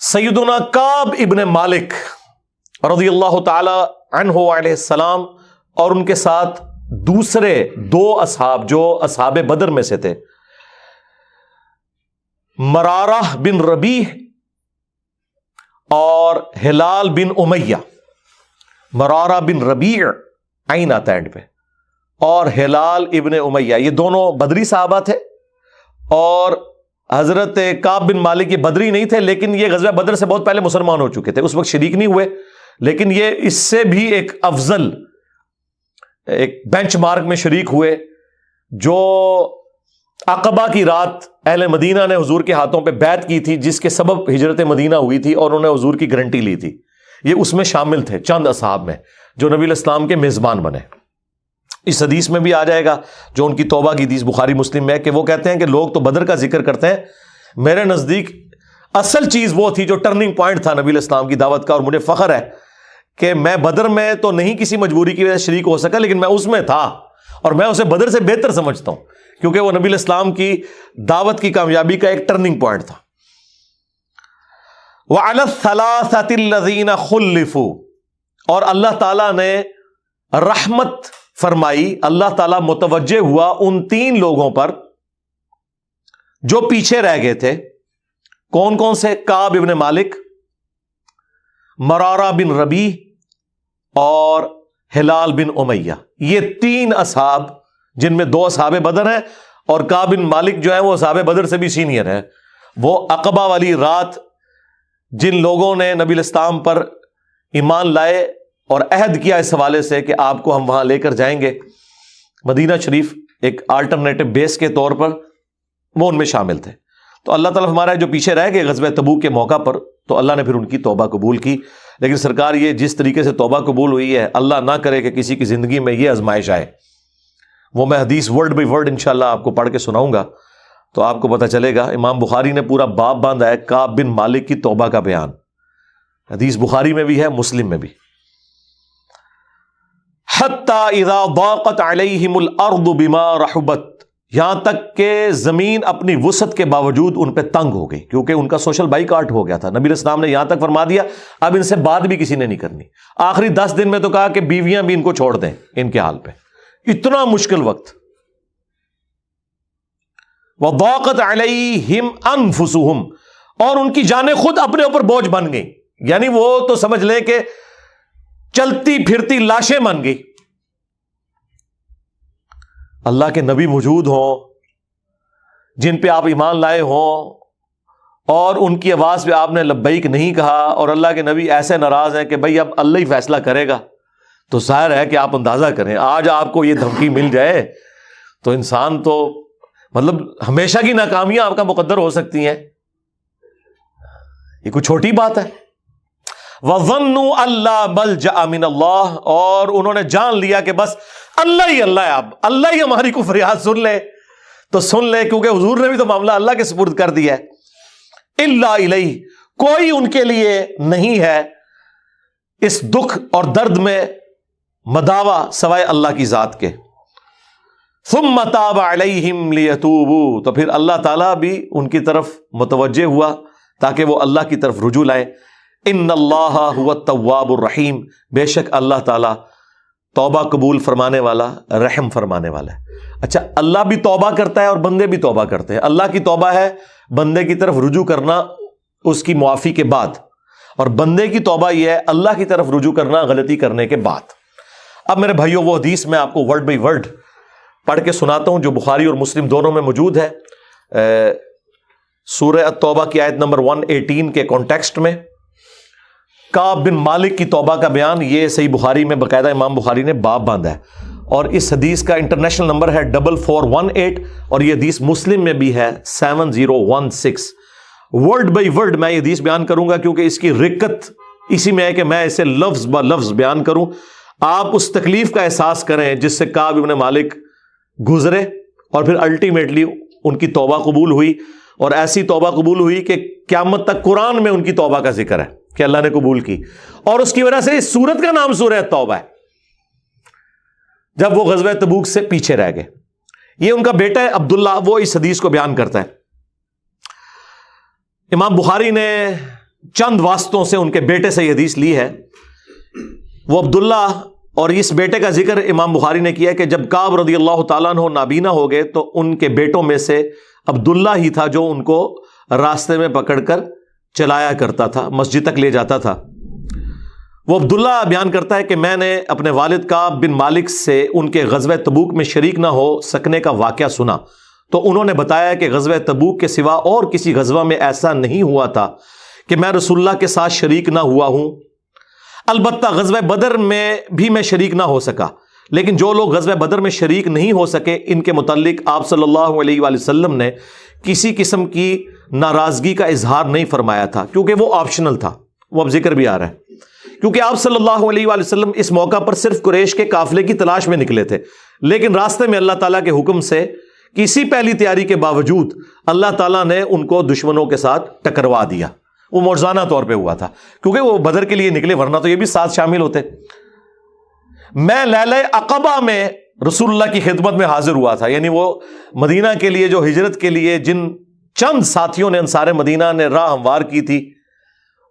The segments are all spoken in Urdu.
سیدنا کعب ابن مالک رضی اللہ تعالی عنہ علیہ السلام اور ان کے ساتھ دوسرے دو اصحاب جو اصحاب بدر میں سے تھے، مرارہ بن ربیع اور ہلال بن امیہ. مرارہ بن ربیع عین آتا ہے اینڈ پہ، اور ہلال ابن امیہ، یہ دونوں بدری صحابہ تھے. اور حضرت کعب بن مالک یہ بدری نہیں تھے، لیکن یہ غزوہ بدر سے بہت پہلے مسلمان ہو چکے تھے، اس وقت شریک نہیں ہوئے، لیکن یہ اس سے بھی ایک افضل ایک بینچ مارک میں شریک ہوئے. جو عقبہ کی رات اہل مدینہ نے حضور کے ہاتھوں پہ بیعت کی تھی، جس کے سبب ہجرت مدینہ ہوئی تھی، اور انہوں نے حضور کی گارنٹی لی تھی، یہ اس میں شامل تھے چند اصحاب میں جو نبی علیہ السلام کے میزبان بنے. اس حدیث میں بھی آ جائے گا جو ان کی توبہ کی حدیث بخاری مسلم میں، کہ وہ کہتے ہیں کہ لوگ تو بدر کا ذکر کرتے ہیں، میرے نزدیک اصل چیز وہ تھی جو ٹرننگ پوائنٹ تھا نبی علیہ السلام کی دعوت کا، اور مجھے فخر ہے کہ میں بدر میں تو نہیں کسی مجبوری کی وجہ سے شریک ہو سکا، لیکن میں اس میں تھا، اور میں اسے بدر سے بہتر سمجھتا ہوں، کیونکہ وہ نبی علیہ السلام کی دعوت کی کامیابی کا ایک ٹرننگ پوائنٹ تھا. وَعَلَى الثَّلَاثَةِ الَّذِينَ خُلِّفُوا، اور اللہ تعالیٰ نے رحمت فرمائی، اللہ تعالیٰ متوجہ ہوا ان تین لوگوں پر جو پیچھے رہ گئے تھے. کون کون سے؟ کعب ابن مالک، مرارہ بن ربیع اور ہلال بن امیہ. یہ تین اصحاب، جن میں دو اصحاب بدر ہیں، اور کعب بن مالک جو ہے وہ اصحاب بدر سے بھی سینئر ہے. وہ عقبہ والی رات جن لوگوں نے نبی علیہ السلام پر ایمان لائے اور عہد کیا اس حوالے سے کہ آپ کو ہم وہاں لے کر جائیں گے مدینہ شریف ایک آلٹرنیٹو بیس کے طور پر، وہ ان میں شامل تھے. تو اللہ تعالیٰ ہمارا جو پیچھے رہ گئے غزوہ تبوک کے موقع پر، تو اللہ نے پھر ان کی توبہ قبول کی. لیکن سرکار یہ جس طریقے سے توبہ قبول ہوئی ہے، اللہ نہ کرے کہ کسی کی زندگی میں یہ آزمائش آئے. وہ میں حدیث ورڈ بائی ورڈ انشاءاللہ آپ کو پڑھ کے سناؤں گا تو آپ کو پتہ چلے گا. امام بخاری نے پورا باب باندھا ہے کعب بن مالک کی توبہ کا بیان، حدیث بخاری میں بھی ہے، مسلم میں بھی. حتی اذا ضاقت علیہم الارض بما رحبت، یہاں تک کہ زمین اپنی وسعت کے باوجود ان پہ تنگ ہو گئی، کیونکہ ان کا سوشل بائیکاٹ ہو گیا تھا. نبی علیہ السلام نے یہاں تک فرما دیا اب ان سے بات بھی کسی نے نہیں کرنی. آخری 10 دن میں تو کہا کہ بیویاں بھی ان کو چھوڑ دیں ان کے حال پہ. اتنا مشکل وقت. وضاقت علیہم انفسہم، اور ان کی جانیں خود اپنے اوپر بوجھ بن گئیں، یعنی وہ تو سمجھ لیں کہ چلتی پھرتی لاشیں بن گئی. اللہ کے نبی موجود ہوں جن پہ آپ ایمان لائے ہوں، اور ان کی آواز پہ آپ نے لبیک نہیں کہا، اور اللہ کے نبی ایسے ناراض ہیں کہ بھئی اب اللہ ہی فیصلہ کرے گا. تو ظاہر ہے کہ آپ اندازہ کریں، آج آپ کو یہ دھمکی مل جائے تو انسان تو مطلب ہمیشہ کی ناکامیاں آپ کا مقدر ہو سکتی ہیں. یہ کوئی چھوٹی بات ہے. وَظَنُّوا أَلَّا مَلْجَأَ مِنَ اللَّهِ، اور انہوں نے جان لیا کہ بس اللہ ہی اللہ ہے، اب اللہ ہی ہماری کو فریاد سن لے تو سن لے، کیونکہ حضور نے بھی تو معاملہ اللہ کے سپرد کر دیا ہے. إِلَّا إِلَيْهِ، کوئی ان کے لیے نہیں ہے اس دکھ اور درد میں مداوا سوائے اللہ کی ذات کے. ثُمَّ تَابَ عَلَيْهِمْ لِيَتُوبُوا، تو پھر اللہ تعالیٰ بھی ان کی طرف متوجہ ہوا تاکہ وہ اللہ کی طرف رجوع لائیں. ان اللہ هو التواب الرحیم، بے شک اللہ تعالیٰ توبہ قبول فرمانے والا، رحم فرمانے والا ہے. اچھا، اللہ بھی توبہ کرتا ہے اور بندے بھی توبہ کرتے ہیں. اللہ کی توبہ ہے بندے کی طرف رجوع کرنا اس کی معافی کے بعد، اور بندے کی توبہ یہ ہے اللہ کی طرف رجوع کرنا غلطی کرنے کے بعد. اب میرے بھائیوں، وہ حدیث میں آپ کو ورڈ بائی ورڈ پڑھ کے سناتا ہوں جو بخاری اور مسلم دونوں میں موجود ہے. سورہ التوبہ کی آیت نمبر 118 کے کانٹیکسٹ میں کعب بن مالک کی توبہ کا بیان، یہ صحیح بخاری میں باقاعدہ امام بخاری نے باب باندھا ہے، اور اس حدیث کا انٹرنیشنل نمبر ہے 4418، اور یہ حدیث مسلم میں بھی ہے 7016. ورڈ بائی ورڈ میں یہ حدیث بیان کروں گا کیونکہ اس کی رکت اسی میں ہے کہ میں اسے لفظ با لفظ بیان کروں. آپ اس تکلیف کا احساس کریں جس سے کعب بن مالک گزرے، اور پھر الٹیمیٹلی ان کی توبہ قبول ہوئی، اور ایسی توبہ قبول ہوئی کہ قیامت تک قرآن میں ان کی توبہ کا ذکر ہے کہ اللہ نے قبول کی، اور اس کی وجہ سے اس سورت کا نام سورہ توبہ ہے. جب وہ غزوہ تبوک سے پیچھے رہ گئے، یہ ان کا بیٹا ہے عبداللہ، وہ اس حدیث کو بیان کرتا ہے. امام بخاری نے چند واسطوں سے ان کے بیٹے سے یہ حدیث لی ہے. وہ عبداللہ، اور اس بیٹے کا ذکر امام بخاری نے کیا کہ جب کعب رضی اللہ تعالیٰ عنہ نابینا ہو گئے تو ان کے بیٹوں میں سے عبداللہ ہی تھا جو ان کو راستے میں پکڑ کر چلایا کرتا تھا، مسجد تک لے جاتا تھا. وہ عبداللہ بیان کرتا ہے کہ میں نے اپنے والد کعب بن مالک سے ان کے غزوہ تبوک میں شریک نہ ہو سکنے کا واقعہ سنا، تو انہوں نے بتایا کہ غزوہ تبوک کے سوا اور کسی غزوہ میں ایسا نہیں ہوا تھا کہ میں رسول اللہ کے ساتھ شریک نہ ہوا ہوں. البتہ غزوہ بدر میں بھی میں شریک نہ ہو سکا، لیکن جو لوگ غزوہ بدر میں شریک نہیں ہو سکے ان کے متعلق آپ صلی اللہ علیہ وآلہ وسلم نے کسی قسم کی ناراضگی کا اظہار نہیں فرمایا تھا، کیونکہ وہ آپشنل تھا. وہ اب ذکر بھی آ رہا ہے، کیونکہ آپ صلی اللہ علیہ وآلہ وسلم اس موقع پر صرف قریش کے قافلے کی تلاش میں نکلے تھے، لیکن راستے میں اللہ تعالیٰ کے حکم سے کسی پہلی تیاری کے باوجود اللہ تعالیٰ نے ان کو دشمنوں کے ساتھ ٹکروا دیا. وہ موزانہ طور پہ ہوا تھا کیونکہ وہ بدر کے لیے نکلے، ورنہ تو یہ بھی ساتھ شامل ہوتے. میں لیلہ عقبہ میں رسول اللہ کی خدمت میں حاضر ہوا تھا، یعنی وہ مدینہ کے لیے جو ہجرت کے لیے جن چند ساتھیوں نے انصار مدینہ نے راہ ہموار کی تھی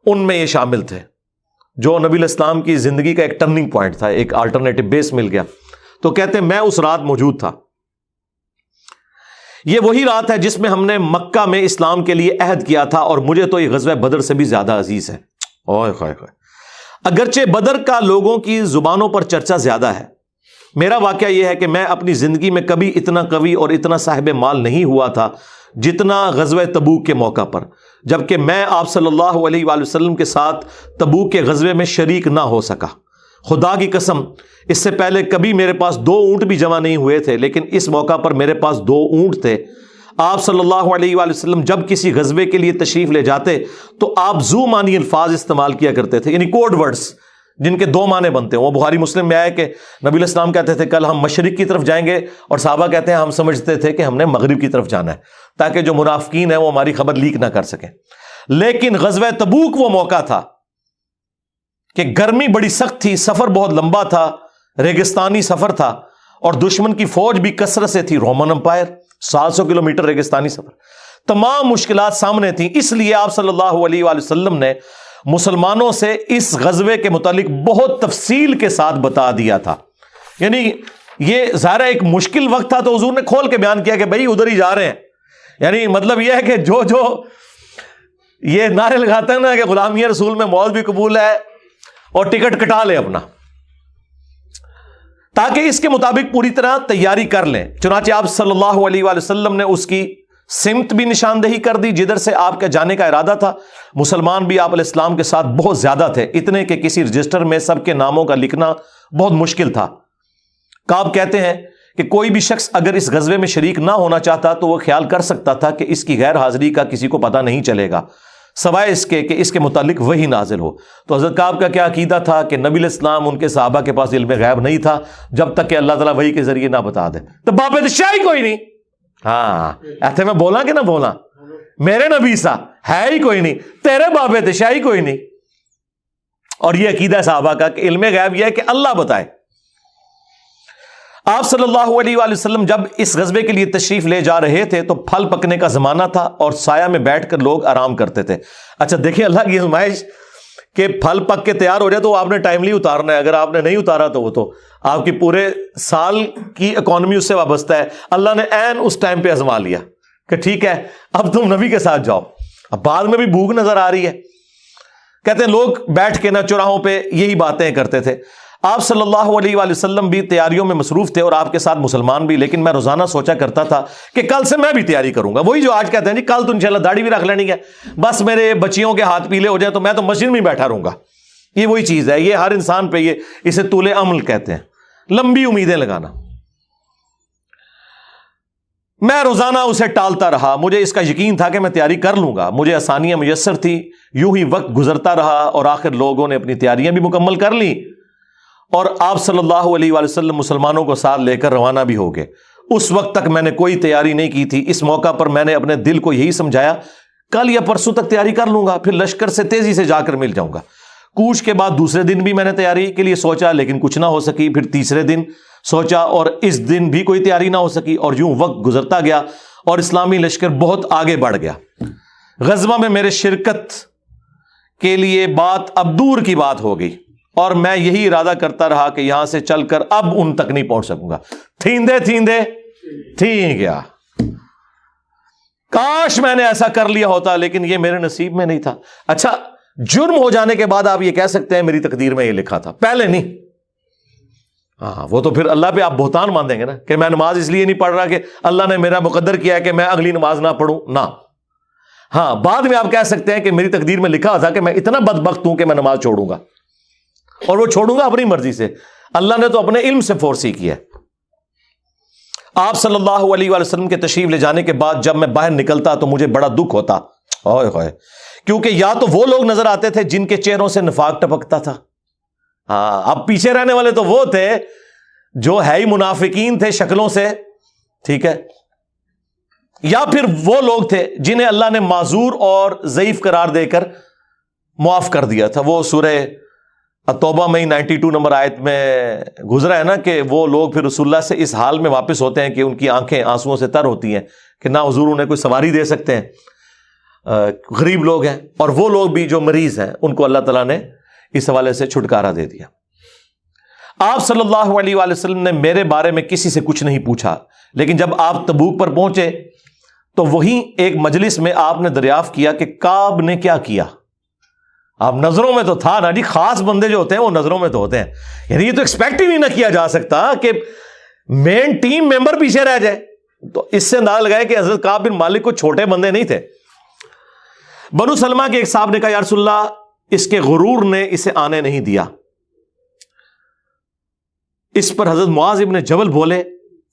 ان میں یہ شامل تھے، جو نبی الاسلام کی زندگی کا ایک ٹرننگ پوائنٹ تھا، ایک آلٹرنیٹو بیس مل گیا. تو کہتے ہیں میں اس رات موجود تھا. یہ وہی رات ہے جس میں ہم نے مکہ میں اسلام کے لیے عہد کیا تھا، اور مجھے تو یہ غزوہ بدر سے بھی زیادہ عزیز ہے. اوئے خائے خائے. اگرچہ بدر کا لوگوں کی زبانوں پر چرچا زیادہ ہے، میرا واقعہ یہ ہے کہ میں اپنی زندگی میں کبھی اتنا قوی اور اتنا صاحب مال نہیں ہوا تھا جتنا غزوہ تبوک کے موقع پر، جبکہ میں آپ صلی اللہ علیہ وآلہ وسلم کے ساتھ تبوک کے غزوے میں شریک نہ ہو سکا. خدا کی قسم اس سے پہلے کبھی میرے پاس 2 اونٹ بھی جمع نہیں ہوئے تھے، لیکن اس موقع پر میرے پاس 2 اونٹ تھے. آپ صلی اللہ علیہ وآلہ وسلم جب کسی غزوے کے لیے تشریف لے جاتے تو آپ ذو معنی الفاظ استعمال کیا کرتے تھے، یعنی کوڈ ورڈز جن کے 2 معنی بنتے ہیں. وہ بخاری مسلم میں آیا کہ نبی الاسلام کہتے تھے کل ہم مشرق کی طرف جائیں گے، اور صحابہ کہتے ہیں ہم سمجھتے تھے کہ ہم نے مغرب کی طرف جانا ہے تاکہ جو منافقین ہیں وہ ہماری خبر لیک نہ کر سکیں. لیکن غزوہ تبوک وہ موقع تھا کہ گرمی بڑی سخت تھی، سفر بہت لمبا تھا، ریگستانی سفر تھا، اور دشمن کی فوج بھی کثرت سے تھی. رومن امپائر 700 کلومیٹر ریگستانی سفر، تمام مشکلات سامنے تھیں. اس لیے آپ صلی اللہ علیہ وآلہ وسلم نے مسلمانوں سے اس غزوے کے متعلق بہت تفصیل کے ساتھ بتا دیا تھا. یعنی یہ ظاہر ایک مشکل وقت تھا تو حضور نے کھول کے بیان کیا کہ بھائی ادھر ہی جا رہے ہیں. یعنی مطلب یہ ہے کہ جو یہ نعرے لگاتا ہے نا کہ غلامی رسول میں موت بھی قبول ہے اور ٹکٹ کٹا لے اپنا، تاکہ اس کے مطابق پوری طرح تیاری کر لیں. چنانچہ آپ صلی اللہ علیہ وآلہ وسلم نے اس کی سمت بھی نشاندہی کر دی جدھر سے آپ کے جانے کا ارادہ تھا. مسلمان بھی آپ علیہ السلام کے ساتھ بہت زیادہ تھے، اتنے کہ کسی رجسٹر میں سب کے ناموں کا لکھنا بہت مشکل تھا. کعب کہتے ہیں کہ کوئی بھی شخص اگر اس غزوے میں شریک نہ ہونا چاہتا تو وہ خیال کر سکتا تھا کہ اس کی غیر حاضری کا کسی کو پتہ نہیں چلے گا سوائے اس کے کہ اس کے متعلق وہی نازل ہو. تو حضرت کعب کا کیا عقیدہ تھا کہ نبی علیہ السلام ان کے صحابہ کے پاس علم غیب نہیں تھا جب تک کہ اللہ تعالیٰ وحی کے ذریعے نہ بتا دے. تو باب شاہی کوئی نہیں. ہاں ایسے میں بولا کہ نہ بولا، میرے نبی سا ہے ہی کوئی نہیں، تیرے باب شاہی کوئی نہیں. اور یہ عقیدہ صحابہ کا کہ علم غیب یہ ہے کہ اللہ بتائے. آپ صلی اللہ علیہ وآلہ وسلم جب اس غزوے کے لیے تشریف لے جا رہے تھے تو پھل پکنے کا زمانہ تھا اور سایہ میں بیٹھ کر لوگ آرام کرتے تھے. اچھا دیکھیں اللہ کی آزمائش کہ پھل پک کے تیار ہو جائے تو آپ نے ٹائملی اتارنا ہے، اگر آپ نے نہیں اتارا تو وہ تو آپ کی پورے سال کی اکانومی اس سے وابستہ ہے. اللہ نے عین اس ٹائم پہ آزما لیا کہ ٹھیک ہے اب تم نبی کے ساتھ جاؤ. اب بعد میں بھی بھوک نظر آ رہی ہے. کہتے ہیں لوگ بیٹھ کے نہ چوراہوں پہ یہی باتیں کرتے تھے. آپ صلی اللہ علیہ وآلہ وسلم بھی تیاریوں میں مصروف تھے اور آپ کے ساتھ مسلمان بھی، لیکن میں روزانہ سوچا کرتا تھا کہ کل سے میں بھی تیاری کروں گا. وہی جو آج کہتے ہیں جی کل تو انشاءاللہ داڑھی بھی رکھ لینی ہے، بس میرے بچیوں کے ہاتھ پیلے ہو جائیں تو میں تو مسجد میں بیٹھا رہوں گا. یہ وہی چیز ہے، یہ ہر انسان پہ اسے طول عمل کہتے ہیں، لمبی امیدیں لگانا. میں روزانہ اسے ٹالتا رہا. مجھے اس کا یقین تھا کہ میں تیاری کر لوں گا، مجھے آسانیاں میسر تھی. یوں ہی وقت گزرتا رہا اور آخر لوگوں نے اپنی تیاریاں بھی مکمل کر لی اور آپ صلی اللہ علیہ وآلہ وسلم مسلمانوں کو ساتھ لے کر روانہ بھی ہو گئے. اس وقت تک میں نے کوئی تیاری نہیں کی تھی. اس موقع پر میں نے اپنے دل کو یہی سمجھایا کل یا پرسوں تک تیاری کر لوں گا، پھر لشکر سے تیزی سے جا کر مل جاؤں گا. کوچ کے بعد دوسرے دن بھی میں نے تیاری کے لیے سوچا لیکن کچھ نہ ہو سکی. پھر تیسرے دن سوچا اور اس دن بھی کوئی تیاری نہ ہو سکی، اور یوں وقت گزرتا گیا اور اسلامی لشکر بہت آگے بڑھ گیا. غزوہ میں میرے شرکت کے لیے بات اب دور کی بات ہو گئی، اور میں یہی ارادہ کرتا رہا کہ یہاں سے چل کر اب ان تک نہیں پہنچ سکوں گا۔ تھیندے تھیندے تھی گیا، کاش میں نے ایسا کر لیا ہوتا، لیکن یہ میرے نصیب میں نہیں تھا۔ اچھا، جرم ہو جانے کے بعد آپ یہ کہہ سکتے ہیں میری تقدیر میں یہ لکھا تھا، پہلے نہیں۔ ہاں، وہ تو پھر اللہ پہ آپ بہتان مان دیں گے نا کہ میں نماز اس لیے نہیں پڑھ رہا کہ اللہ نے میرا مقدر کیا ہے کہ میں اگلی نماز نہ پڑھوں، نہ۔ ہاں، بعد میں آپ کہہ سکتے ہیں کہ میری تقدیر میں لکھا تھا کہ میں اتنا بدبخت ہوں کہ میں نماز چھوڑوں گا، اور وہ چھوڑوں گا اپنی مرضی سے، اللہ نے تو اپنے علم سے فورسی کیا ہے۔ آپ صلی اللہ علیہ وآلہ وسلم کے تشریف لے جانے کے بعد جب میں باہر نکلتا تو مجھے بڑا دکھ ہوتا، اوئے ہوئے، کیونکہ یا تو وہ لوگ نظر آتے تھے جن کے چہروں سے نفاق ٹپکتا تھا، ہاں، اب پیچھے رہنے والے تو وہ تھے جو ہے ہی منافقین تھے شکلوں سے، ٹھیک ہے، یا پھر وہ لوگ تھے جنہیں اللہ نے معذور اور ضعیف قرار دے کر معاف کر دیا تھا۔ وہ سورہ توبہ میں 92 نمبر آیت میں گزرا ہے نا کہ وہ لوگ پھر رسول اللہ سے اس حال میں واپس ہوتے ہیں کہ ان کی آنکھیں آنسوؤں سے تر ہوتی ہیں کہ نہ حضور انہیں کوئی سواری دے سکتے ہیں، غریب لوگ ہیں، اور وہ لوگ بھی جو مریض ہیں ان کو اللہ تعالیٰ نے اس حوالے سے چھٹکارا دے دیا۔ آپ صلی اللہ علیہ وآلہ وسلم نے میرے بارے میں کسی سے کچھ نہیں پوچھا، لیکن جب آپ تبوک پر پہنچے تو وہیں ایک مجلس میں آپ نے دریافت کیا کہ کعب نے کیا کیا۔ آپ نظروں میں تو تھا نا جی، خاص بندے جو ہوتے ہیں وہ نظروں میں تو ہوتے ہیں، یعنی یہ تو ایکسپیکٹ ہی نہیں نہ کیا جا سکتا کہ مین ٹیم ممبر پیچھے رہ جائے، تو اس سے اندازہ لگائے کہ حضرت کعب بن مالک کو چھوٹے بندے نہیں تھے۔ بنو سلمہ کے ایک صاحب نے کہا یا رسول اللہ اس کے غرور نے اسے آنے نہیں دیا۔ اس پر حضرت معاذ ابن جبل بولے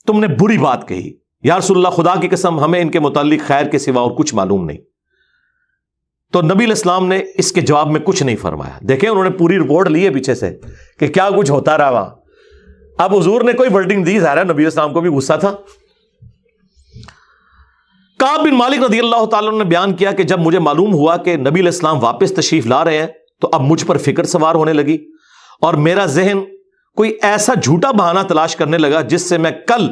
تم نے بری بات کہی، یا رسول اللہ خدا کی قسم ہمیں ان کے متعلق خیر کے سوا اور کچھ معلوم نہیں۔ تو نبی علیہ السلام نے اس کے جواب میں کچھ نہیں فرمایا۔ دیکھیں انہوں نے پوری رپورٹ لی ہے پیچھے سے کہ کیا کچھ ہوتا رہا وہاں۔ اب حضور نے کوئی ورڈنگ دی، ظاہر ہے نبی علیہ السلام کو بھی غصہ تھا۔ کعب بن مالک رضی اللہ تعالیٰ عنہ نے بیان کیا کہ جب مجھے معلوم ہوا کہ نبی علیہ السلام واپس تشریف لا رہے ہیں تو اب مجھ پر فکر سوار ہونے لگی، اور میرا ذہن کوئی ایسا جھوٹا بہانہ تلاش کرنے لگا جس سے میں کل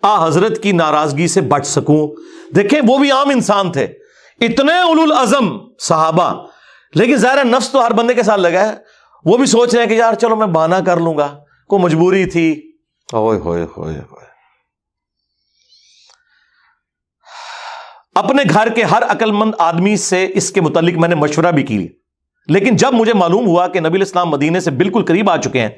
حضرت کی ناراضگی سے بچ سکوں۔ دیکھیں وہ بھی عام انسان تھے، اتنے اولو العزم صحابہ، لیکن ظاہر نفس تو ہر بندے کے ساتھ لگا ہے، وہ بھی سوچ رہے ہیں کہ یار چلو میں بہانہ کر لوں گا، کوئی مجبوری تھی۔ اوئے ہوئے ہوئے ہوئے، اپنے گھر کے ہر عقل مند آدمی سے اس کے متعلق میں نے مشورہ بھی کی، لیکن جب مجھے معلوم ہوا کہ نبی علیہ السلام مدینے سے بالکل قریب آ چکے ہیں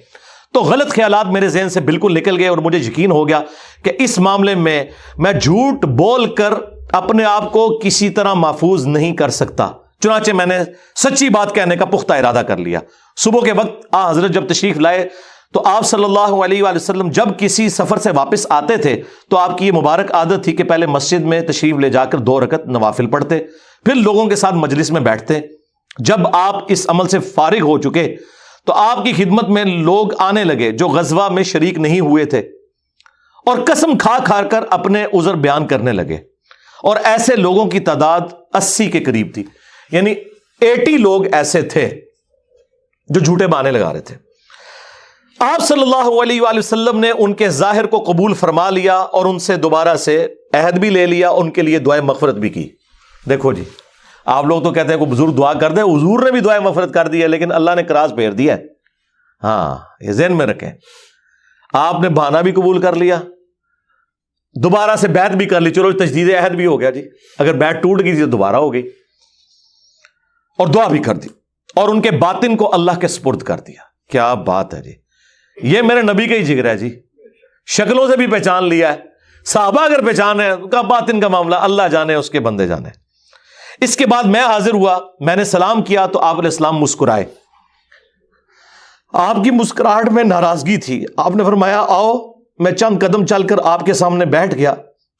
تو غلط خیالات میرے ذہن سے بالکل نکل گئے، اور مجھے یقین ہو گیا کہ اس معاملے میں جھوٹ بول کر اپنے آپ کو کسی طرح محفوظ نہیں کر سکتا۔ چنانچہ میں نے سچی بات کہنے کا پختہ ارادہ کر لیا۔ صبح کے وقت حضرت جب تشریف لائے تو آپ صلی اللہ علیہ وآلہ وسلم جب کسی سفر سے واپس آتے تھے تو آپ کی یہ مبارک عادت تھی کہ پہلے مسجد میں تشریف لے جا کر 2 رکعت نوافل پڑھتے، پھر لوگوں کے ساتھ مجلس میں بیٹھتے۔ جب آپ اس عمل سے فارغ ہو چکے تو آپ کی خدمت میں لوگ آنے لگے جو غزوہ میں شریک نہیں ہوئے تھے، اور قسم کھا کھا کر اپنے عذر بیان کرنے لگے، اور ایسے لوگوں کی تعداد 80 کے قریب تھی، یعنی 80 لوگ ایسے تھے جو جھوٹے بہانے لگا رہے تھے۔ آپ صلی اللہ علیہ وآلہ وسلم نے ان کے ظاہر کو قبول فرما لیا اور ان سے دوبارہ سے عہد بھی لے لیا، ان کے لیے دعائے مغفرت بھی کی۔ دیکھو جی، آپ لوگ تو کہتے ہیں کوئی بزرگ دعا کر دے، حضور نے بھی دعائے مغفرت کر دی ہے، لیکن اللہ نے کراس پھیر دیا ہے۔ ہاں، یہ ذہن میں رکھیں، آپ نے بہانہ بھی قبول کر لیا، دوبارہ سے بیعت بھی کر لی، چلو تجدید عہد بھی ہو گیا جی، اگر بیعت ٹوٹ گئی تو دوبارہ ہو گئی، اور دعا بھی کر دی، اور ان کے باطن کو اللہ کے سپرد کر دیا۔ کیا بات ہے جی، یہ میرے نبی کا ہی جگر ہے جی، شکلوں سے بھی پہچان لیا ہے، صحابہ اگر پہچان ہے کا باطن کا معاملہ اللہ جانے، اس کے بندے جانے۔ اس کے بعد میں حاضر ہوا، میں نے سلام کیا تو آپ علیہ السلام مسکرائے، آپ کی مسکراہٹ میں ناراضگی تھی۔ آپ نے فرمایا آؤ، میں چند قدم چل کر آپ کے سامنے بیٹھ گیا۔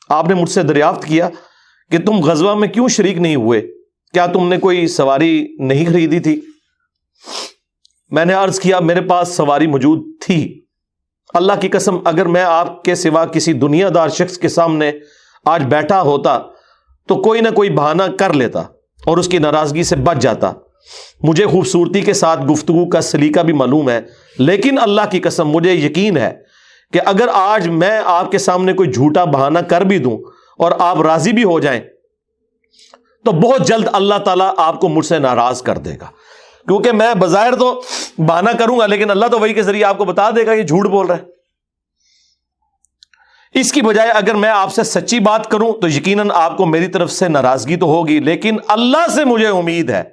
آپ نے مجھ سے دریافت کیا کہ تم غزوہ میں کیوں شریک نہیں ہوئے، کیا تم نے کوئی سواری نہیں خریدی تھی؟ میں نے عرض کیا میرے پاس سواری موجود تھی، اللہ کی قسم اگر میں آپ کے سوا کسی دنیا دار شخص کے سامنے آج بیٹھا ہوتا تو کوئی نہ کوئی بہانہ کر لیتا اور اس کی ناراضگی سے بچ جاتا۔ مجھے خوبصورتی کے ساتھ گفتگو کا سلیقہ بھی معلوم ہے، لیکن اللہ کی قسم مجھے یقین ہے کہ اگر آج میں آپ کے سامنے کوئی جھوٹا بہانہ کر بھی دوں اور آپ راضی بھی ہو جائیں تو بہت جلد اللہ تعالیٰ آپ کو مجھ سے ناراض کر دے گا۔ کیونکہ میں بظاہر تو بہانہ کروں گا لیکن اللہ تو وحی کے ذریعے آپ کو بتا دے گا یہ جھوٹ بول رہا ہے. اس کی بجائے اگر میں آپ سے سچی بات کروں تو یقیناً آپ کو میری طرف سے ناراضگی تو ہوگی، لیکن اللہ سے مجھے امید ہے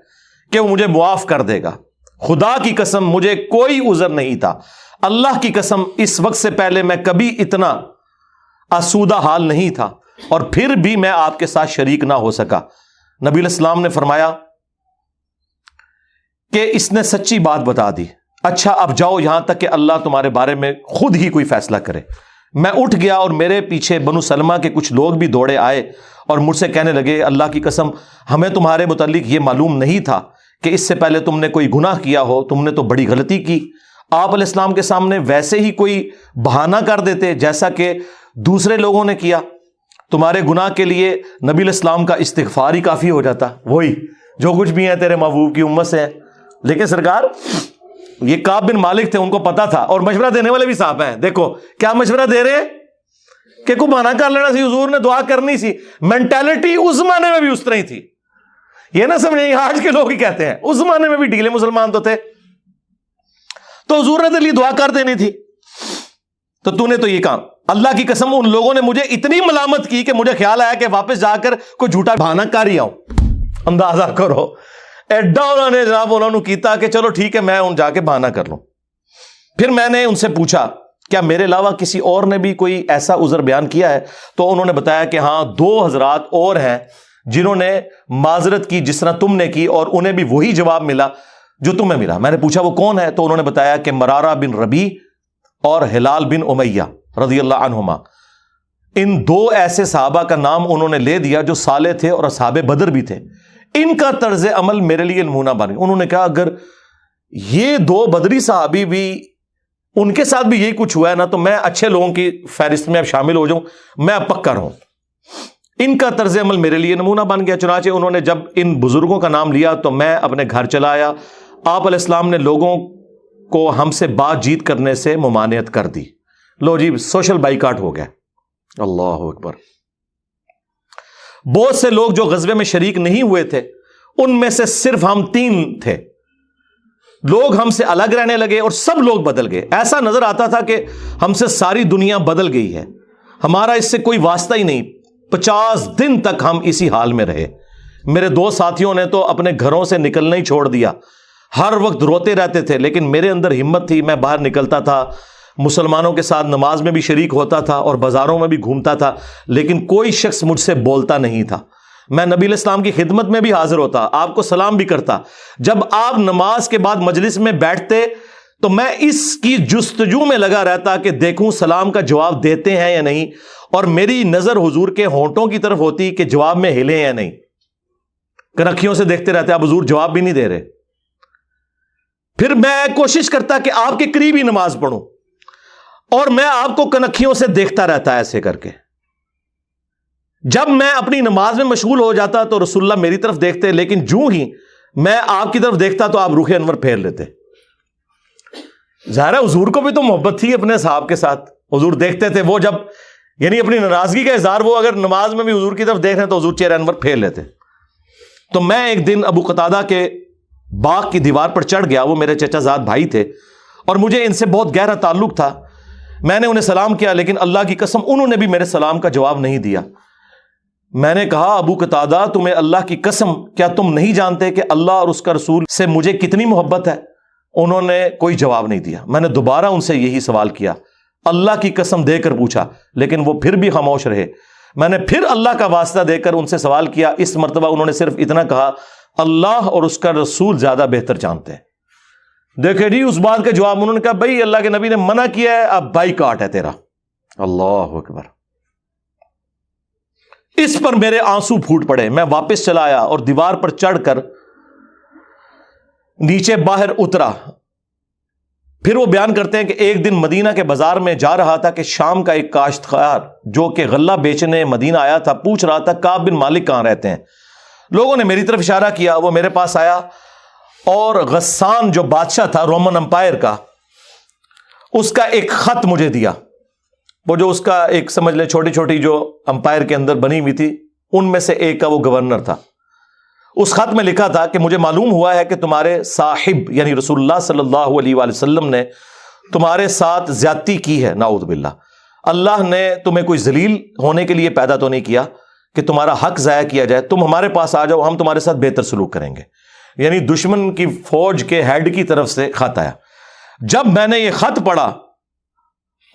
کہ وہ مجھے معاف کر دے گا. خدا کی قسم مجھے کوئی عذر نہیں تھا، اللہ کی قسم اس وقت سے پہلے میں کبھی اتنا آسودہ حال نہیں تھا، اور پھر بھی میں آپ کے ساتھ شریک نہ ہو سکا. نبی علیہ السلام نے فرمایا کہ اس نے سچی بات بتا دی، اچھا اب جاؤ یہاں تک کہ اللہ تمہارے بارے میں خود ہی کوئی فیصلہ کرے. میں اٹھ گیا اور میرے پیچھے بنو سلمہ کے کچھ لوگ بھی دوڑے آئے اور مجھ سے کہنے لگے اللہ کی قسم ہمیں تمہارے متعلق یہ معلوم نہیں تھا کہ اس سے پہلے تم نے کوئی گناہ کیا ہو، تم نے تو بڑی غلطی کی. آپ علیہ السلام کے سامنے ویسے ہی کوئی بہانہ کر دیتے جیسا کہ دوسرے لوگوں نے کیا، تمہارے گناہ کے لیے نبی علیہ السلام کا استغفار ہی کافی ہو جاتا، وہی جو کچھ بھی ہیں تیرے محبوب کی امت سے ہیں. لیکن سرکار یہ کعب بن مالک تھے، ان کو پتا تھا، اور مشورہ دینے والے بھی صاحب ہیں. دیکھو کیا مشورہ دے رہے ہیں کہ کو بہانہ کر لینا سی، حضور نے دعا کرنی سی. مینٹالٹی اس زمانے میں بھی اس طرح ہی تھی، یہ نہ سمجھیں آج کے لوگ ہی کہتے ہیں، اس زمانے میں بھی ڈھیلے مسلمان تو تھے. تو حضور نے تیرے لیے دعا کر دینی تھی، تو نے تو یہ کام. اللہ کی قسم ان لوگوں نے مجھے اتنی ملامت کی کہ مجھے خیال آیا کہ واپس جا کر کوئی جھوٹا بہانہ کر ہی آؤں. اندازہ کرو ایڈا انہوں نے جناب انہوں نے کیتا کہ چلو ٹھیک ہے میں جا کے بہانہ کر لوں. پھر میں نے ان سے پوچھا کیا میرے علاوہ کسی اور نے بھی کوئی ایسا عذر بیان کیا ہے؟ تو انہوں نے بتایا کہ ہاں 2 حضرات اور ہیں جنہوں نے معذرت کی جس طرح تم نے کی، اور انہیں بھی وہی جواب ملا جو تمہیں ملا. میں نے پوچھا وہ کون ہے؟ تو انہوں نے بتایا کہ مرارہ بن ربیع اور ہلال بن امیہ رضی اللہ عنہما. ان 2 ایسے صحابہ کا نام انہوں نے لے دیا جو صالح تھے اور اصحاب بدر بھی تھے. ان کا طرز عمل میرے لیے نمونہ بن گیا. انہوں نے کہا اگر یہ 2 بدری صحابی بھی ان کے ساتھ بھی یہی کچھ ہوا ہے نا تو میں اچھے لوگوں کی فہرست میں اب شامل ہو جاؤں، میں اب پکا رہوں. ان کا طرز عمل میرے لیے نمونہ بن گیا. چنانچہ انہوں نے جب ان بزرگوں کا نام لیا تو میں اپنے گھر چلا آیا. آپ علیہ السلام نے لوگوں کو ہم سے بات چیت کرنے سے ممانعت کر دی. لو جی سوشل بائیکاٹ ہو گیا. اللہ اکبر. بہت سے لوگ جو غزوے میں شریک نہیں ہوئے تھے ان میں سے صرف ہم 3 تھے. لوگ ہم سے الگ رہنے لگے اور سب لوگ بدل گئے. ایسا نظر آتا تھا کہ ہم سے ساری دنیا بدل گئی ہے، ہمارا اس سے کوئی واسطہ ہی نہیں. 50 دن تک ہم اسی حال میں رہے. میرے 2 ساتھیوں نے تو اپنے گھروں سے نکلنا ہی چھوڑ دیا، ہر وقت روتے رہتے تھے. لیکن میرے اندر ہمت تھی، میں باہر نکلتا تھا، مسلمانوں کے ساتھ نماز میں بھی شریک ہوتا تھا اور بازاروں میں بھی گھومتا تھا، لیکن کوئی شخص مجھ سے بولتا نہیں تھا. میں نبی علیہ السلام کی خدمت میں بھی حاضر ہوتا، آپ کو سلام بھی کرتا. جب آپ نماز کے بعد مجلس میں بیٹھتے تو میں اس کی جستجو میں لگا رہتا کہ دیکھوں سلام کا جواب دیتے ہیں یا نہیں، اور میری نظر حضور کے ہونٹوں کی طرف ہوتی کہ جواب میں ہلے یا نہیں. کنکھیوں سے دیکھتے رہتے آپ حضور جواب بھی نہیں دے رہے. پھر میں کوشش کرتا کہ آپ کے قریب ہی نماز پڑھوں، اور میں آپ کو کنکھیوں سے دیکھتا رہتا ایسے کر کے. جب میں اپنی نماز میں مشغول ہو جاتا تو رسول اللہ میری طرف دیکھتے، لیکن جو ہی میں آپ کی طرف دیکھتا تو آپ رخ انور پھیر لیتے. ظاہر ہے حضور کو بھی تو محبت تھی اپنے صحاب کے ساتھ. حضور دیکھتے تھے، وہ جب یعنی اپنی ناراضگی کا اظہار وہ اگر نماز میں بھی حضور کی طرف دیکھ رہے ہیں تو حضور چہرہ انور پھیر لیتے. تو میں ایک دن ابو قتادہ کے باغ کی دیوار پر چڑھ گیا. وہ میرے چچا زاد بھائی تھے اور مجھے ان سے بہت گہرا تعلق تھا. میں نے انہیں سلام کیا، لیکن اللہ کی قسم انہوں نے بھی میرے سلام کا جواب نہیں دیا. میں نے کہا ابو قتادہ تمہیں اللہ کی قسم کیا تم نہیں جانتے کہ اللہ اور اس کا رسول سے مجھے کتنی محبت ہے؟ انہوں نے کوئی جواب نہیں دیا. میں نے دوبارہ ان سے یہی سوال کیا، اللہ کی قسم دے کر پوچھا، لیکن وہ پھر بھی خاموش رہے. میں نے پھر اللہ کا واسطہ دے کر ان سے سوال کیا. اس مرتبہ انہوں نے صرف اتنا کہا، اللہ اور اس کا رسول زیادہ بہتر جانتے ہیں. دیکھیں جی اس بات کا جواب انہوں نے کہا بھائی اللہ کے نبی نے منع کیا ہے، اب بائیکاٹ ہے تیرا. اللہ اکبر. اس پر میرے آنسو پھوٹ پڑے. میں واپس چلا آیا اور دیوار پر چڑھ کر نیچے باہر اترا. پھر وہ بیان کرتے ہیں کہ ایک دن مدینہ کے بازار میں جا رہا تھا کہ شام کا ایک کاشتکار جو کہ غلہ بیچنے مدینہ آیا تھا پوچھ رہا تھا کعب بن مالک کہاں رہتے ہیں. لوگوں نے میری طرف اشارہ کیا. وہ میرے پاس آیا اور غسان جو بادشاہ تھا رومن امپائر کا، اس کا ایک خط مجھے دیا. وہ جو اس کا ایک سمجھ لے چھوٹی چھوٹی جو امپائر کے اندر بنی ہوئی تھی ان میں سے ایک کا وہ گورنر تھا. اس خط میں لکھا تھا کہ مجھے معلوم ہوا ہے کہ تمہارے صاحب یعنی رسول اللہ صلی اللہ علیہ وآلہ وسلم نے تمہارے ساتھ زیادتی کی ہے، نعوذ باللہ۔ اللہ نے تمہیں کوئی ذلیل ہونے کے لیے پیدا تو نہیں کیا کہ تمہارا حق ضائع کیا جائے، تم ہمارے پاس آ جاؤ، ہم تمہارے ساتھ بہتر سلوک کریں گے۔ یعنی دشمن کی فوج کے ہیڈ کی طرف سے خط آیا۔ جب میں نے یہ خط پڑھا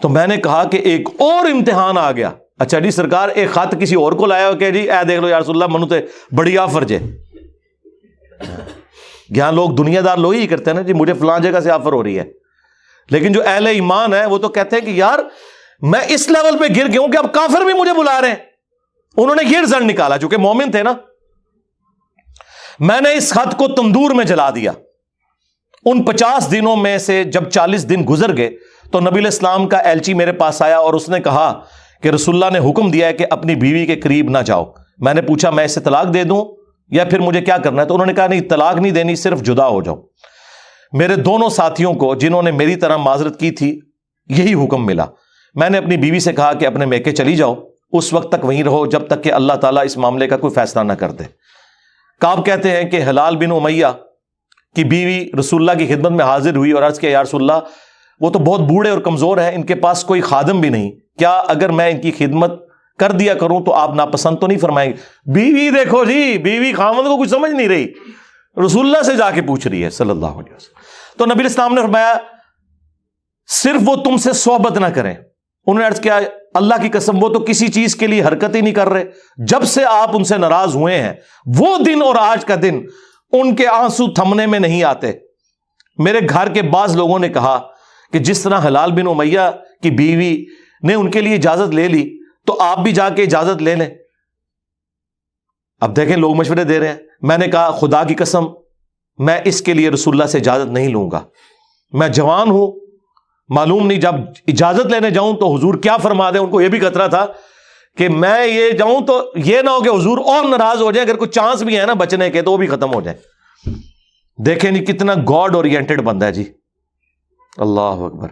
تو میں نے کہا کہ ایک اور امتحان آ گیا۔ اچھا جی سرکار، ایک خط کسی اور کو لایا ہو کہ جی اے دیکھ لو یا رسول اللہ منو تے بڑی آفر جے۔ یہاں لوگ دنیا دار لوگ ہی کرتے ہیں نا جی، مجھے فلاں جگہ سے آفر ہو رہی ہے، لیکن جو اہل ایمان ہے وہ تو کہتے ہیں کہ یار میں اس لیول پہ گر گیا ہوں کہ اب کافر بھی مجھے بلا رہے ہیں۔ انہوں نے یہ رزلٹ نکالا، چونکہ مومن تھے نا۔ میں نے اس خط کو تندور میں جلا دیا۔ ان 50 دنوں میں سے جب 40 دن گزر گئے تو نبی علیہ السلام کا ایلچی میرے پاس آیا اور اس نے کہا کہ رسول اللہ نے حکم دیا ہے کہ اپنی بیوی کے قریب نہ جاؤ۔ میں نے پوچھا میں اسے طلاق دے دوں یا پھر مجھے کیا کرنا ہے؟ تو انہوں نے کہا نہیں، طلاق نہیں دینی، صرف جدا ہو جاؤ۔ میرے دونوں ساتھیوں کو جنہوں نے میری طرح معذرت کی تھی یہی حکم ملا۔ میں نے اپنی بیوی سے کہا کہ اپنے میکے چلی جاؤ، اس وقت تک وہیں رہو جب تک کہ اللہ تعالیٰ اس معاملے کا کوئی فیصلہ نہ کر دے۔ کعب کہتے ہیں کہ ہلال بن امیہ کی بیوی رسول اللہ کی خدمت میں حاضر ہوئی اور عرض کیا یا رسول اللہ وہ تو بہت بوڑھے اور کمزور ہیں، ان کے پاس کوئی خادم بھی نہیں، کیا اگر میں ان کی خدمت کر دیا کروں تو آپ ناپسند تو نہیں فرمائیں گے؟ بیوی دیکھو جی، بیوی خاوند کو کچھ سمجھ نہیں رہی، رسول اللہ سے جا کے پوچھ رہی ہے صلی اللہ علیہ وسلم۔ تو نبی اسلام نے فرمایا صرف وہ تم سے صحبت نہ کریں۔ انہوں نے عرض کیا اللہ کی قسم وہ تو کسی چیز کے لیے حرکت ہی نہیں کر رہے، جب سے آپ ان سے ناراض ہوئے ہیں وہ دن اور آج کا دن ان کے آنسو تھمنے میں نہیں آتے۔ میرے گھر کے بعض لوگوں نے کہا کہ جس طرح ہلال بن امیہ کی بیوی نے ان کے لیے اجازت لے لی تو آپ بھی جا کے اجازت لے لیں۔ اب دیکھیں لوگ مشورے دے رہے ہیں۔ میں نے کہا خدا کی قسم میں اس کے لیے رسول اللہ سے اجازت نہیں لوں گا، میں جوان ہوں، معلوم نہیں جب اجازت لینے جاؤں تو حضور کیا فرما دیں۔ ان کو یہ بھی خطرہ تھا کہ میں یہ جاؤں تو یہ نہ ہو کہ حضور اور ناراض ہو جائیں، اگر کوئی چانس بھی ہے نا بچنے کے تو وہ بھی ختم ہو جائیں۔ دیکھیں نہیں کتنا گاڈ اورینٹڈ بندہ ہے جی، اللہ اکبر۔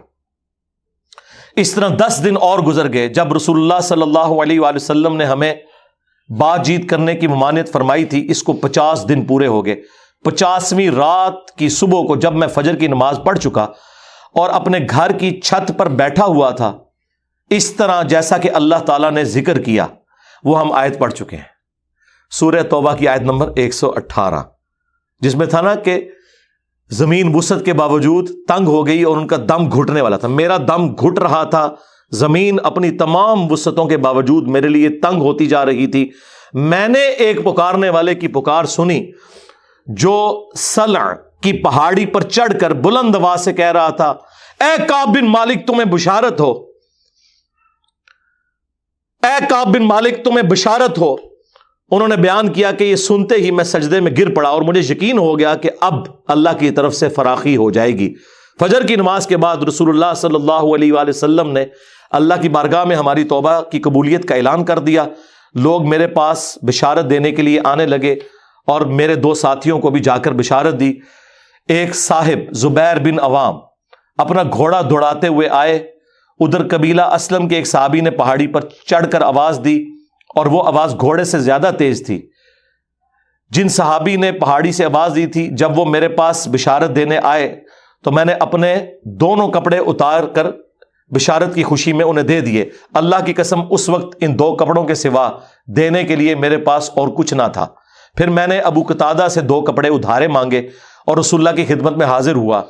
اس طرح 10 دن اور گزر گئے۔ جب رسول اللہ صلی اللہ علیہ وآلہ وسلم نے ہمیں بات چیت کرنے کی ممانعت فرمائی تھی، اس کو 50 دن پورے ہو گئے۔ 50ویں رات کی صبح کو جب میں فجر کی نماز پڑھ چکا اور اپنے گھر کی چھت پر بیٹھا ہوا تھا، اس طرح جیسا کہ اللہ تعالیٰ نے ذکر کیا وہ ہم آیت پڑھ چکے ہیں، سورہ توبہ کی آیت نمبر 118، جس میں تھا نا کہ زمین وسعت کے باوجود تنگ ہو گئی اور ان کا دم گھٹنے والا تھا۔ میرا دم گھٹ رہا تھا، زمین اپنی تمام وسعتوں کے باوجود میرے لیے تنگ ہوتی جا رہی تھی۔ میں نے ایک پکارنے والے کی پکار سنی جو سلع کی پہاڑی پر چڑھ کر بلند آواز سے کہہ رہا تھا اے کعب بن مالک تمہیں بشارت ہو، اے کعب بن مالک تمہیں بشارت ہو۔ انہوں نے بیان کیا کہ یہ سنتے ہی میں سجدے میں گر پڑا اور مجھے یقین ہو گیا کہ اب اللہ کی طرف سے فراخی ہو جائے گی۔ فجر کی نماز کے بعد رسول اللہ صلی اللہ علیہ وآلہ وسلم نے اللہ کی بارگاہ میں ہماری توبہ کی قبولیت کا اعلان کر دیا۔ لوگ میرے پاس بشارت دینے کے لیے آنے لگے اور میرے 2 ساتھیوں کو بھی جا کر بشارت دی۔ ایک صاحب زبیر بن عوام اپنا گھوڑا دوڑاتے ہوئے آئے، ادھر قبیلہ اسلم کے ایک صحابی نے پہاڑی پر چڑھ کر آواز دی اور وہ آواز گھوڑے سے زیادہ تیز تھی۔ جن صحابی نے پہاڑی سے آواز دی تھی جب وہ میرے پاس بشارت دینے آئے تو میں نے اپنے دونوں کپڑے اتار کر بشارت کی خوشی میں انہیں دے دیے۔ اللہ کی قسم اس وقت ان 2 کپڑوں کے سوا دینے کے لیے میرے پاس اور کچھ نہ تھا۔ پھر میں نے ابو قتادہ سے 2 کپڑے ادھارے مانگے اور رسول اللہ کی خدمت میں حاضر ہوا۔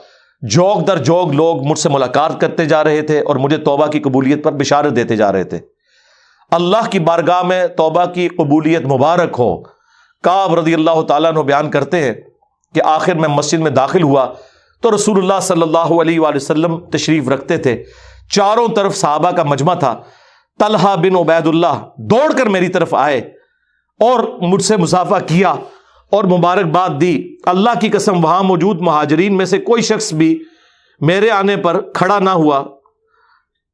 جوگ در جوگ لوگ مجھ سے ملاقات کرتے جا رہے تھے اور مجھے توبہ کی قبولیت پر بشارت دیتے جا رہے تھے۔ اللہ کی بارگاہ میں توبہ کی قبولیت مبارک ہو۔ کعب رضی اللہ تعالیٰ عنہ بیان کرتے ہیں کہ آخر میں مسجد میں داخل ہوا تو رسول اللہ صلی اللہ علیہ وآلہ وسلم تشریف رکھتے تھے، چاروں طرف صحابہ کا مجمع تھا۔ طلحہ بن عبید اللہ دوڑ کر میری طرف آئے اور مجھ سے مصافحہ کیا اور مبارکباد دی۔ اللہ کی قسم وہاں موجود مہاجرین میں سے کوئی شخص بھی میرے آنے پر کھڑا نہ ہوا۔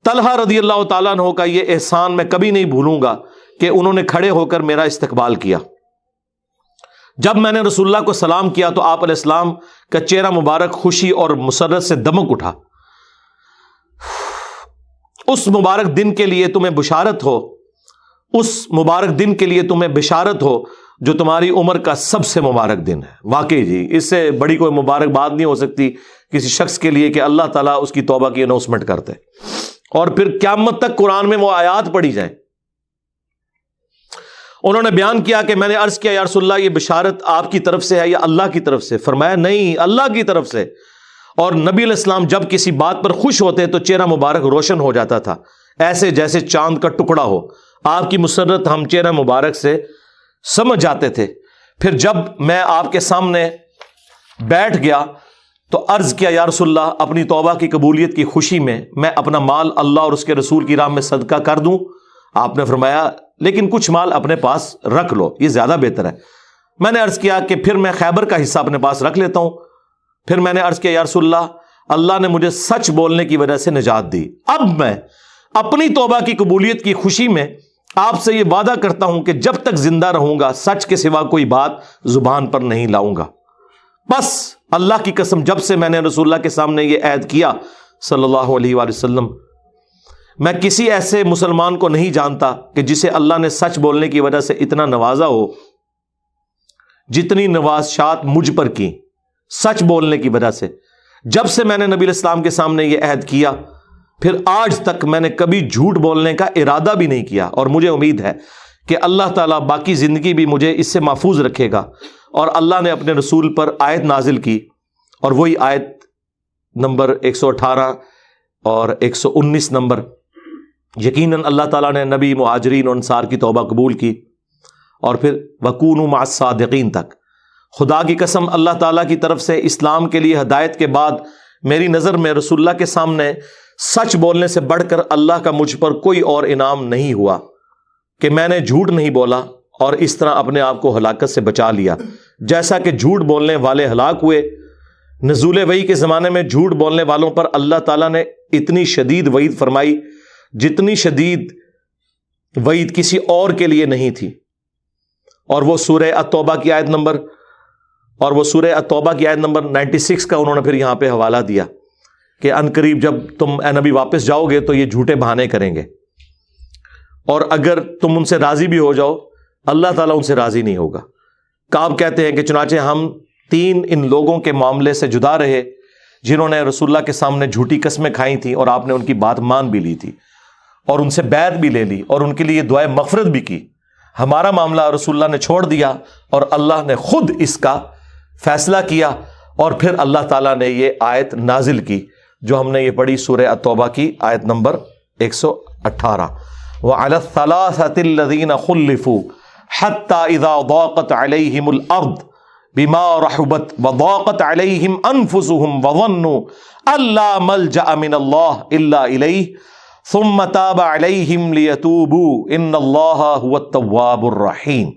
طلحہ رضی اللہ تعالیٰ عنہ کا یہ احسان میں کبھی نہیں بھولوں گا کہ انہوں نے کھڑے ہو کر میرا استقبال کیا۔ جب میں نے رسول اللہ کو سلام کیا تو آپ علیہ السلام کا چہرہ مبارک خوشی اور مسرت سے دمک اٹھا۔ اس مبارک دن کے لیے تمہیں بشارت ہو، اس مبارک دن کے لیے تمہیں بشارت ہو، جو تمہاری عمر کا سب سے مبارک دن ہے۔ واقعی جی اس سے بڑی کوئی مبارک بات نہیں ہو سکتی کسی شخص کے لیے کہ اللہ تعالیٰ اس کی توبہ کی اناؤنسمنٹ کرتے اور پھر قیامت تک قرآن میں وہ آیات پڑھی جائیں۔ انہوں نے بیان کیا کہ میں نے عرض کیا یا رسول اللہ یہ بشارت آپ کی طرف سے ہے یا اللہ کی طرف سے؟ فرمایا نہیں، اللہ کی طرف سے۔ اور نبی علیہ السلام جب کسی بات پر خوش ہوتے تو چہرہ مبارک روشن ہو جاتا تھا، ایسے جیسے چاند کا ٹکڑا ہو۔ آپ کی مسرت ہم چہرہ مبارک سے سمجھ جاتے تھے۔ پھر جب میں آپ کے سامنے بیٹھ گیا تو عرض کیا یا رسول اللہ اپنی توبہ کی قبولیت کی خوشی میں اپنا مال اللہ اور اس کے رسول کی راہ میں صدقہ کر دوں؟ آپ نے فرمایا لیکن کچھ مال اپنے پاس رکھ لو، یہ زیادہ بہتر ہے۔ میں نے عرض کیا کہ پھر میں خیبر کا حصہ اپنے پاس رکھ لیتا ہوں۔ پھر میں نے عرض کیا یا رسول اللہ اللہ نے مجھے سچ بولنے کی وجہ سے نجات دی، اب میں اپنی توبہ کی قبولیت کی خوشی میں آپ سے یہ وعدہ کرتا ہوں کہ جب تک زندہ رہوں گا سچ کے سوا کوئی بات زبان پر نہیں لاؤں گا۔ بس اللہ کی قسم جب سے میں نے رسول اللہ کے سامنے یہ عہد کیا صلی اللہ علیہ وآلہ وسلم، میں کسی ایسے مسلمان کو نہیں جانتا کہ جسے اللہ نے سچ بولنے کی وجہ سے اتنا نوازا ہو جتنی نوازشات مجھ پر کی سچ بولنے کی وجہ سے۔ جب سے میں نے نبی علیہ السلام کے سامنے یہ عہد کیا پھر آج تک میں نے کبھی جھوٹ بولنے کا ارادہ بھی نہیں کیا، اور مجھے امید ہے کہ اللہ تعالیٰ باقی زندگی بھی مجھے اس سے محفوظ رکھے گا۔ اور اللہ نے اپنے رسول پر آیت نازل کی، اور وہی آیت نمبر 118 اور 119 نمبر، یقیناً اللہ تعالیٰ نے نبی مہاجرین اور انصار کی توبہ قبول کی، اور پھر وَكُونُوا مَعَ الصَّادِقِينَ تک۔ خدا کی قسم اللہ تعالیٰ کی طرف سے اسلام کے لیے ہدایت کے بعد میری نظر میں رسول اللہ کے سامنے سچ بولنے سے بڑھ کر اللہ کا مجھ پر کوئی اور انعام نہیں ہوا کہ میں نے جھوٹ نہیں بولا اور اس طرح اپنے آپ کو ہلاکت سے بچا لیا۔ جیسا کہ جھوٹ بولنے والے ہلاک ہوئے، نزول وحی کے زمانے میں جھوٹ بولنے والوں پر اللہ تعالیٰ نے اتنی شدید وعید فرمائی جتنی شدید وعید کسی اور کے لیے نہیں تھی۔ اور وہ سورہ التوبہ کی آیت نمبر 96 کا انہوں نے پھر یہاں پہ حوالہ دیا کہ ان قریب جب تم اے نبی واپس جاؤ گے تو یہ جھوٹے بہانے کریں گے، اور اگر تم ان سے راضی بھی ہو جاؤ اللہ تعالیٰ ان سے راضی نہیں ہوگا۔ کعب کہتے ہیں کہ چنانچہ ہم 3 ان لوگوں کے معاملے سے جدا رہے جنہوں نے رسول اللہ کے سامنے جھوٹی قسمیں کھائی تھیں اور آپ نے ان کی بات مان بھی لی تھی اور ان سے بیعت بھی لے لی اور ان کے لیے دعائے مغفرت بھی کی۔ ہمارا معاملہ رسول اللہ نے چھوڑ دیا اور اللہ نے خود اس کا فیصلہ کیا، اور پھر اللہ تعالیٰ نے یہ آیت نازل کی جو ہم نے یہ پڑھی سورہ التوبہ کی آیت نمبر 118، وَعَلَى الثَّلَاثَةِ الَّذِينَ خُلِّفُوا حَتَّى إِذَا ضَاقَتْ عَلَيْهِمُ الْأَرْضُ بِمَا رَحُبَتْ وَضَاقَتْ عَلَيْهِمْ أَنفُسُهُمْ وَظَنُّوا أَن لَّا مَلْجَأَ مِنَ اللَّهِ إِلَّا إِلَيْهِ ثُمَّ تَابَ عَلَيْهِمْ لِيَتُوبُوا إِنَّ اللَّهَ هُوَ التَّوَّابُ الرَّحِيمُ۔